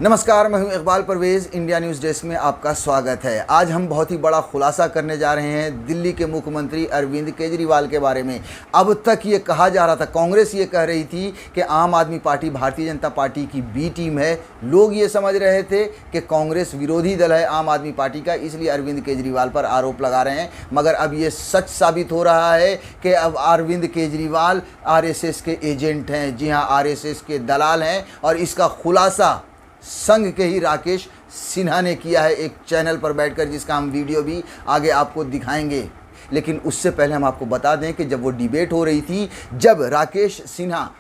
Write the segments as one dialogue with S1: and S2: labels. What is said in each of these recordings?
S1: नमस्कार, मैं हूं Iqbal Parvez. India news desk में आपका स्वागत है। आज हम बहुत ही बड़ा खुलासा करने जा रहे हैं दिल्ली के मुख्यमंत्री अरविंद केजरीवाल के बारे में। अब तक ये कहा जा रहा था, कांग्रेस ये कह रही थी कि आम आदमी पार्टी भारतीय जनता पार्टी की बी टीम है। लोग ये समझ रहे थे कि कांग्रेस विरोधी दल है आम आदमी पार्टी का, इसलिए अरविंद केजरीवाल पर आरोप लगा रहे हैं। मगर अब ये सच साबित हो रहा है कि अब अरविंद केजरीवाल आरएसएस के एजेंट हैं। जी हाँ, आरएसएस के दलाल हैं। और इसका खुलासा संघ के ही राकेश सिन्हा ने किया है एक चैनल पर बैठकर, जिसका हम वीडियो भी आगे आपको दिखाएंगे। लेकिन उससे पहले हम आपको बता दें कि जब वो डिबेट हो रही थी, जब राकेश सिन्हा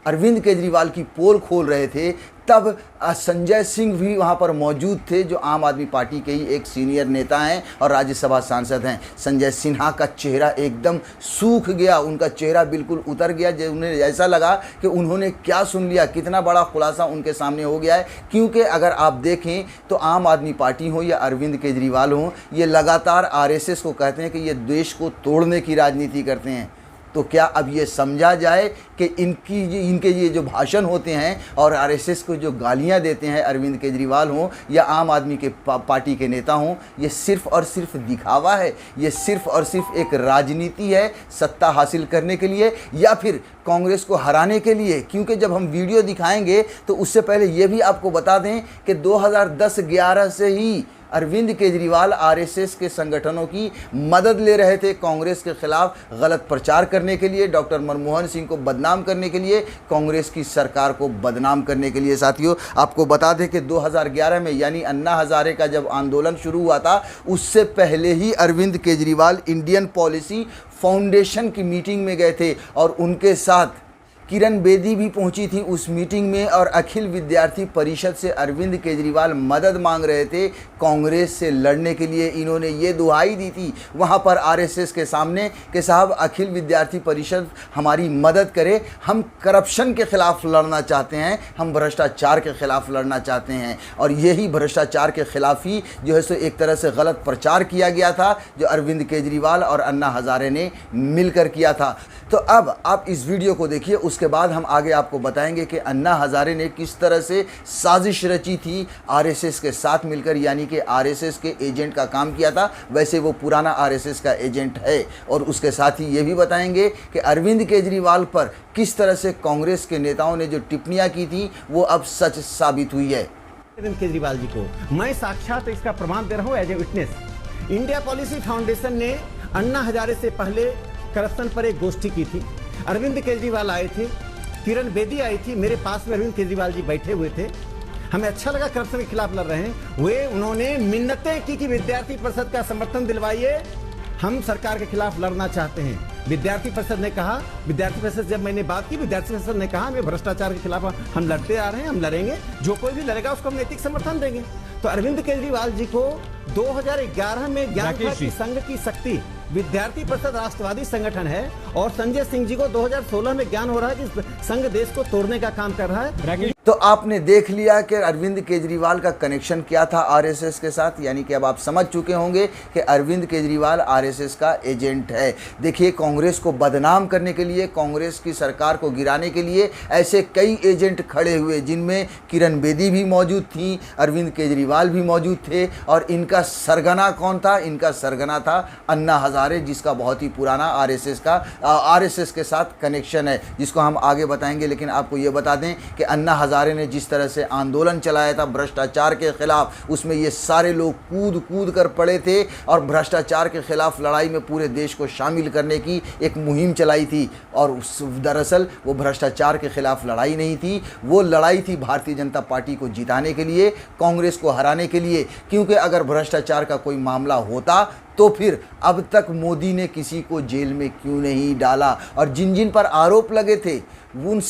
S1: अरविंद केजरीवाल की पोल खोल रहे थे, तब संजय सिंह भी वहाँ पर मौजूद थे, जो आम आदमी पार्टी के ही एक सीनियर नेता हैं और राज्यसभा सांसद हैं। संजय सिन्हा का चेहरा एकदम सूख गया, उनका चेहरा बिल्कुल उतर गया। जो उन्हें ऐसा लगा कि उन्होंने क्या सुन लिया, कितना बड़ा खुलासा उनके सामने हो गया है। क्योंकि अगर आप देखें तो आम आदमी पार्टी हो या अरविंद केजरीवाल हो, ये लगातार आरएसएस को कहते हैं कि ये देश को तोड़ने की राजनीति करते हैं। तो क्या अब ये समझा जाए कि इनके ये जो भाषण होते हैं और आरएसएस को जो गालियां देते हैं अरविंद केजरीवाल हों या आम आदमी के पार्टी के नेता हों, ये सिर्फ़ और सिर्फ दिखावा है, ये सिर्फ़ और सिर्फ एक राजनीति है सत्ता हासिल करने के लिए या फिर कांग्रेस को हराने के लिए। क्योंकि जब हम वीडियो दिखाएंगे तो उससे पहले ये भी आपको बता दें कि 2010-11 से ही अरविंद केजरीवाल आरएसएस के संगठनों की मदद ले रहे थे कांग्रेस के खिलाफ गलत प्रचार करने के लिए, डॉक्टर मनमोहन सिंह को बदनाम करने के लिए, कांग्रेस की सरकार को बदनाम करने के लिए। साथियों, आपको बता दें कि 2011 में यानी अन्ना हजारे का जब आंदोलन शुरू हुआ था, उससे पहले ही Arvind Kejriwal Indian Policy Foundation की मीटिंग में गए थे और उनके साथ किरण बेदी भी पहुंची थी उस मीटिंग में। और अखिल विद्यार्थी परिषद से अरविंद केजरीवाल मदद मांग रहे थे कांग्रेस से लड़ने के लिए। इन्होंने ये दुहाई दी थी वहां पर आरएसएस के सामने कि साहब, अखिल विद्यार्थी परिषद हमारी मदद करे, हम करप्शन के खिलाफ लड़ना चाहते हैं, हम भ्रष्टाचार के खिलाफ लड़ना चाहते हैं। और यही भ्रष्टाचार के खिलाफ ही जो है सो एक तरह से गलत प्रचार किया गया था, जो अरविंद केजरीवाल और अन्ना हजारे ने मिलकर किया था। तो अब आप इस वीडियो को देखिए, उसके बाद हम आगे आपको बताएंगे कि अन्ना हजारे ने किस तरह से साजिश रची थी आरएसएस के साथ मिलकर, यानी कि आरएसएस के एजेंट का काम किया था। वैसे वो पुराना आरएसएस का एजेंट है। और उसके साथ ही ये भी बताएंगे कि अरविंद केजरीवाल पर किस तरह से कांग्रेस के नेताओं ने जो टिप्पणियां की थी वो अब सच साबित हुई है।
S2: अरविंद केजरीवाल जी को मैं साक्षात इसका प्रमाण दे रहा हूं as a witness. India policy foundation ने अन्ना हजारे से पहले करप्शन पर एक गोष्ठी की थी। अरविंद केजरीवाल आए थे, किरण बेदी आई थी, मेरे पास में अरविंद केजरीवाल जी बैठे हुए थे। हमें अच्छा लगा करप्शन के खिलाफ लड़ रहे हैं। उन्होंने मिन्नतें की कि विद्यार्थी परिषद का समर्थन दिलवाइए, हम सरकार के खिलाफ लड़ना चाहते हैं। विद्यार्थी परिषद ने कहा, विद्यार्थी परिषद जब मैंने बात की, विद्यार्थी परिषद ने कहा हमें भ्रष्टाचार के खिलाफ हम लड़ते आ रहे हैं, हम लड़ेंगे, जो कोई भी लड़ेगा उसको हम नैतिक समर्थन देंगे। तो अरविंद केजरीवाल जी को 2011 में ज्ञान था कि संघ की शक्ति विद्यार्थी परिषद राष्ट्रवादी संगठन है, और संजय सिंह जी को 2016 में ज्ञान हो रहा है कि संघ देश को तोड़ने का काम कर रहा है।
S1: तो आपने देख लिया कि अरविंद केजरीवाल का कनेक्शन क्या था आरएसएस के साथ, यानी कि अब आप समझ चुके होंगे कि अरविंद केजरीवाल आरएसएस का एजेंट है। देखिए, कांग्रेस को बदनाम करने के लिए, कांग्रेस की सरकार को गिराने के लिए ऐसे कई एजेंट खड़े हुए, जिनमें किरण बेदी भी मौजूद थी, अरविंद केजरीवाल भी मौजूद थे। और इनका सरगना कौन था? इनका सरगना था अन्ना हजारे, जिसका बहुत ही पुराना आरएसएस के साथ कनेक्शन है, जिसको हम आगे बताएंगे। लेकिन आपको ये बता दें कि अन्ना हजारे ने जिस तरह से आंदोलन चलाया था भ्रष्टाचार के खिलाफ, उसमें ये सारे लोग कूद कूद कर पड़े थे और भ्रष्टाचार के खिलाफ लड़ाई में पूरे देश को शामिल करने की एक मुहिम चलाई थी। और दरअसल वो भ्रष्टाचार के खिलाफ लड़ाई नहीं थी, वो लड़ाई थी भारतीय जनता पार्टी को जिताने के लिए, कांग्रेस को हराने के लिए। क्योंकि अगर भ्रष्टाचार का कोई मामला होता तो फिर अब तक मोदी ने किसी को जेल में क्यों नहीं डाला। और जिन जिन पर आरोप लगे थे उन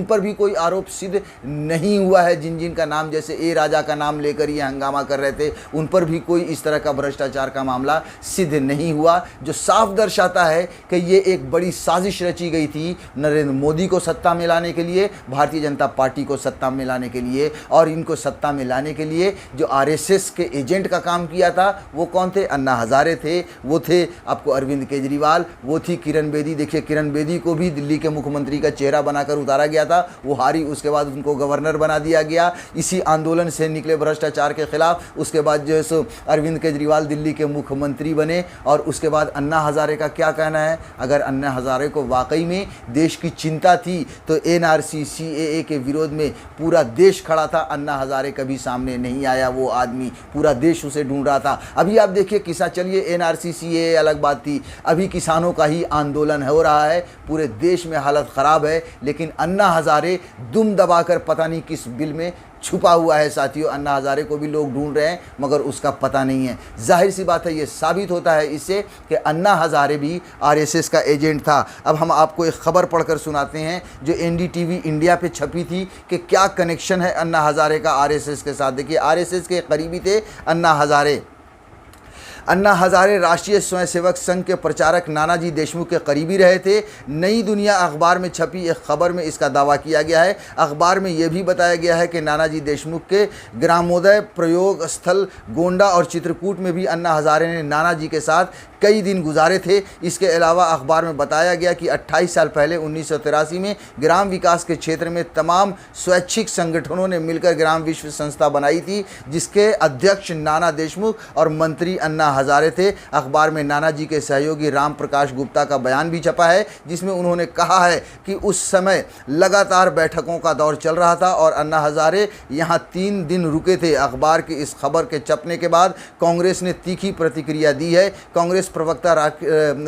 S1: पर भी कोई आरोप सिद्ध नहीं हुआ है। जिन जिन का नाम, जैसे ए राजा का नाम लेकर ये हंगामा कर रहे थे, उन पर भी कोई इस तरह का भ्रष्टाचार का मामला सिद्ध नहीं हुआ, जो साफ दर्शाता है कि ये एक बड़ी साजिश रची गई थी नरेंद्र मोदी को सत्ता में लाने के लिए, भारतीय जनता पार्टी को सत्ता में लाने के लिए। और इनको सत्ता में लाने के लिए जो आरएसएस के एजेंट का काम किया था वो कौन थे? अन्ना अन्ना हजारे थे, वो थे आपको अरविंद केजरीवाल, वो थी किरण बेदी। देखिए किरण बेदी को भी दिल्ली के मुख्यमंत्री का चेहरा बनाकर उतारा गया था, वो हारी, उसके बाद उनको गवर्नर बना दिया गया इसी आंदोलन से निकले भ्रष्टाचार के खिलाफ। उसके बाद जो है सो अरविंद केजरीवाल दिल्ली के मुख्यमंत्री बने। और उसके बाद अन्ना हजारे का क्या कहना है, अगर अन्ना हजारे को वाकई में देश की चिंता थी तो एनआरसी सीएए के विरोध में पूरा देश खड़ा था, अन्ना हजारे कभी सामने नहीं आया, वो आदमी पूरा देश उसे ढूंढ रहा था। अभी आप देखिए किसान, चलिए एनआरसी सीएए अलग बात थी, अभी किसानों का ही आंदोलन हो रहा है, पूरे देश में हालत ख़राब है, लेकिन अन्ना हजारे दुम दबाकर पता नहीं किस बिल में छुपा हुआ है। साथियों, अन्ना हजारे को भी लोग ढूंढ रहे हैं मगर उसका पता नहीं है। जाहिर सी बात है, ये साबित होता है इससे कि अन्ना हजारे भी आरएसएस का एजेंट था। अब हम आपको एक खबर पढ़कर सुनाते हैं जो एनडीटीवी इंडिया पे छपी थी कि क्या कनेक्शन है अन्ना हजारे का आरएसएस के साथ। देखिए आरएसएस के करीबी थे अन्ना हजारे। अन्ना हजारे राष्ट्रीय स्वयंसेवक संघ के प्रचारक नानाजी देशमुख के करीबी रहे थे। नई दुनिया अखबार में छपी एक खबर में इसका दावा किया गया है। अखबार में यह भी बताया गया है कि नानाजी देशमुख के ग्रामोदय, प्रयोग स्थल गोंडा और चित्रकूट में भी अन्ना हजारे ने नानाजी के साथ कई दिन गुजारे थे। इसके अलावा अखबार में बताया गया कि 28 साल पहले 1983 में ग्राम विकास के क्षेत्र में तमाम स्वैच्छिक संगठनों ने मिलकर ग्राम विश्व संस्था बनाई थी, जिसके अध्यक्ष नाना देशमुख और मंत्री अन्ना हजारे थे। अखबार में नानाजी के सहयोगी राम प्रकाश गुप्ता का बयान भी छपा है, जिसमें उन्होंने कहा है कि उस समय लगातार बैठकों का दौर चल रहा था और अन्ना हजारे यहाँ 3 दिन रुके थे। अखबार की इस खबर के छपने के बाद कांग्रेस ने तीखी प्रतिक्रिया दी है। कांग्रेस प्रवक्ता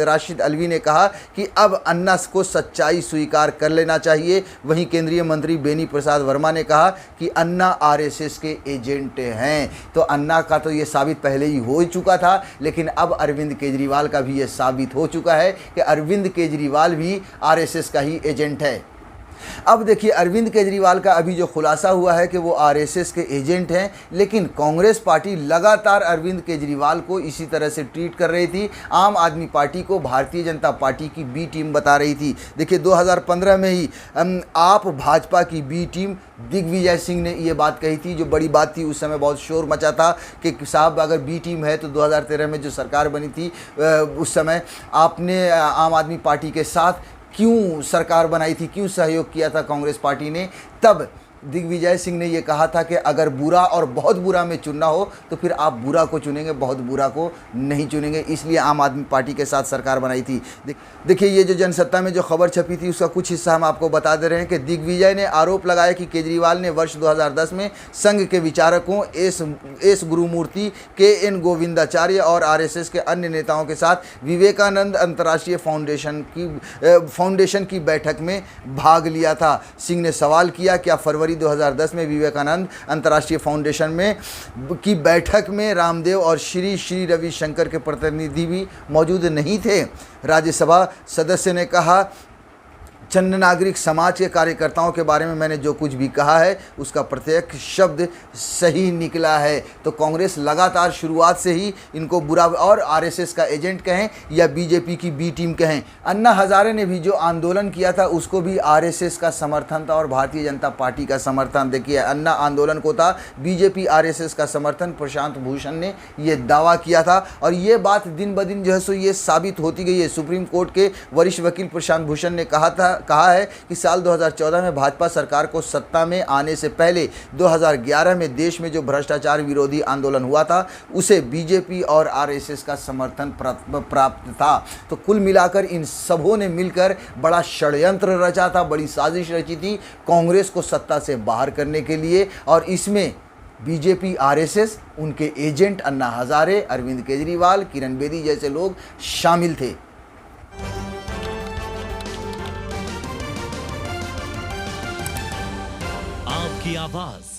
S1: राशिद अलवी ने कहा कि अब अन्ना को सच्चाई स्वीकार कर लेना चाहिए। वहीं केंद्रीय मंत्री बेनी प्रसाद वर्मा ने कहा कि अन्ना आरएसएस के एजेंट हैं। तो अन्ना का तो ये साबित पहले ही हो चुका था, लेकिन अब अरविंद केजरीवाल का भी ये साबित हो चुका है कि अरविंद केजरीवाल भी आरएसएस का ही एजेंट है। अब देखिए अरविंद केजरीवाल का अभी जो खुलासा हुआ है कि वो आरएसएस के एजेंट हैं, लेकिन कांग्रेस पार्टी लगातार अरविंद केजरीवाल को इसी तरह से ट्रीट कर रही थी। आम आदमी पार्टी को भारतीय जनता पार्टी की बी टीम बता रही थी। देखिए 2015 में ही आप भाजपा की बी टीम दिग्विजय सिंह ने ये बात कही थी, जो बड़ी बात थी, उस समय बहुत शोर मचा था कि साहब अगर बी टीम है तो 2013 में जो सरकार बनी थी उस समय आपने आम आदमी पार्टी के साथ क्यों सरकार बनाई थी, क्यों सहयोग किया था कांग्रेस पार्टी ने। तब दिग्विजय सिंह ने ये कहा था कि अगर बुरा और बहुत बुरा में चुनना हो तो फिर आप बुरा को चुनेंगे, बहुत बुरा को नहीं चुनेंगे, इसलिए आम आदमी पार्टी के साथ सरकार बनाई थी। देखिए ये जो जनसत्ता में जो खबर छपी थी उसका कुछ हिस्सा हम आपको बता दे रहे हैं कि दिग्विजय ने आरोप लगाया कि केजरीवाल ने वर्ष 2010 में संघ के विचारकों एस गुरुमूर्ति, के.एन. गोविंदाचार्य और आरएसएस के अन्य नेताओं के साथ विवेकानंद अंतर्राष्ट्रीय फाउंडेशन की बैठक में भाग लिया था। सिंह ने सवाल किया, क्या फरवरी 2010 में विवेकानंद अंतर्राष्ट्रीय फाउंडेशन में की बैठक में रामदेव और श्री रविशंकर के प्रतिनिधि भी मौजूद नहीं थे? राज्यसभा सदस्य ने कहा, चंद नागरिक समाज के कार्यकर्ताओं के बारे में मैंने जो कुछ भी कहा है उसका प्रत्येक शब्द सही निकला है। तो कांग्रेस लगातार शुरुआत से ही इनको बुरा और आरएसएस का एजेंट कहें या बीजेपी की बी टीम कहें। अन्ना हजारे ने भी जो आंदोलन किया था उसको भी आरएसएस का समर्थन था और भारतीय जनता पार्टी का समर्थन। देखिए अन्ना आंदोलन को था, बीजेपी आरएसएस का समर्थन प्रशांत भूषण ने ये दावा किया था और ये बात दिन ब दिन जो है सो ये साबित होती गई है। सुप्रीम कोर्ट के वरिष्ठ वकील प्रशांत भूषण ने कहा है कि साल 2014 में भाजपा सरकार को सत्ता में आने से पहले 2011 में देश में जो भ्रष्टाचार विरोधी आंदोलन हुआ था उसे बीजेपी और आरएसएस का समर्थन प्राप्त था। तो कुल मिलाकर इन सबों ने मिलकर बड़ा षड्यंत्र रचा था, बड़ी साजिश रची थी कांग्रेस को सत्ता से बाहर करने के लिए। और इसमें बीजेपी, आरएसएस, उनके एजेंट अन्ना हजारे, अरविंद केजरीवाल, किरण बेदी जैसे लोग शामिल थे।
S3: आपकी आवाज